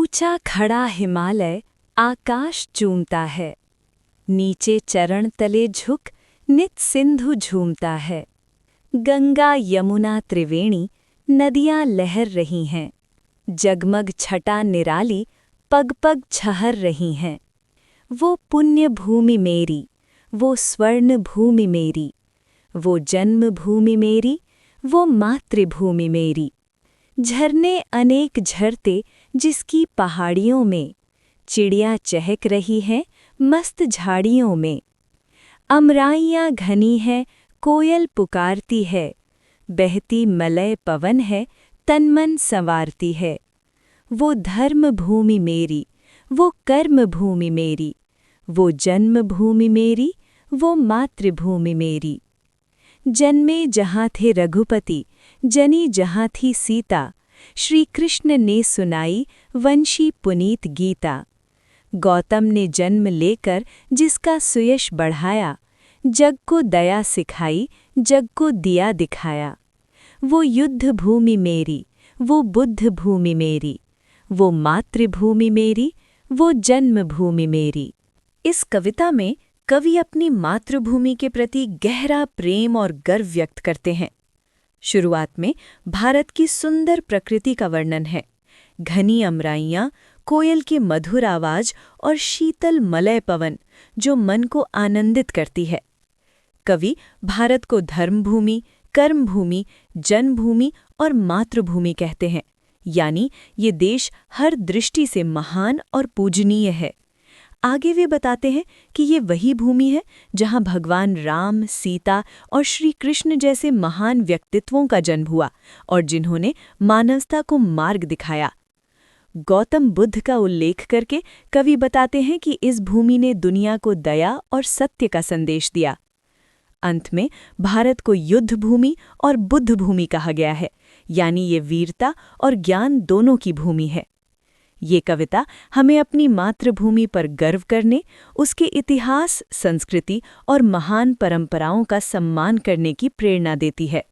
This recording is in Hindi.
ऊंचा खड़ा हिमालय आकाश चूमता है, नीचे चरण तले झुक नित सिंधु झूमता है। गंगा यमुना त्रिवेणी नदियां लहर रही हैं, जगमग छटा निराली पग पग छहर रही हैं। वो पुण्य भूमि मेरी, वो स्वर्ण भूमि मेरी, वो जन्म भूमि मेरी, वो मातृभूमि मेरी। झरने अनेक झरते जिसकी पहाड़ियों में, चिड़ियाँ चहक रही हैं मस्त झाड़ियों में। अमराइयाँ घनी है, कोयल पुकारती है, बहती मलय पवन है, तन मन संवारती है। वो धर्म भूमि मेरी, वो कर्म भूमि मेरी, वो जन्म भूमि मेरी, वो मातृभूमि मेरी। जन्मे जहाँ थे रघुपति, जनी जहाँ थी सीता, श्री कृष्ण ने सुनाई वंशी पुनीत गीता। गौतम ने जन्म लेकर जिसका सुयश बढ़ाया, जग को दया सिखाई, जग को दिया दिखाया। वो युद्ध भूमि मेरी, वो बुद्ध भूमि मेरी, वो मातृभूमि मेरी, वो जन्मभूमि मेरी। इस कविता में कवि अपनी मातृभूमि के प्रति गहरा प्रेम और गर्व व्यक्त करते हैं। शुरुआत में भारत की सुंदर प्रकृति का वर्णन है। घनी अमराइयाँ, कोयल की मधुर आवाज और शीतल मलय पवन जो मन को आनंदित करती है। कवि भारत को धर्मभूमि, कर्मभूमि, जन्मभूमि और मातृभूमि कहते हैं, यानी ये देश हर दृष्टि से महान और पूजनीय है। आगे वे बताते हैं कि ये वही भूमि है जहाँ भगवान राम, सीता और श्री कृष्ण जैसे महान व्यक्तित्वों का जन्म हुआ और जिन्होंने मानवता को मार्ग दिखाया। गौतम बुद्ध का उल्लेख करके कवि बताते हैं कि इस भूमि ने दुनिया को दया और सत्य का संदेश दिया। अंत में भारत को युद्ध भूमि और बुद्ध भूमि कहा गया है, यानी ये वीरता और ज्ञान दोनों की भूमि है। ये कविता हमें अपनी मातृभूमि पर गर्व करने, उसके इतिहास, संस्कृति और महान परंपराओं का सम्मान करने की प्रेरणा देती है।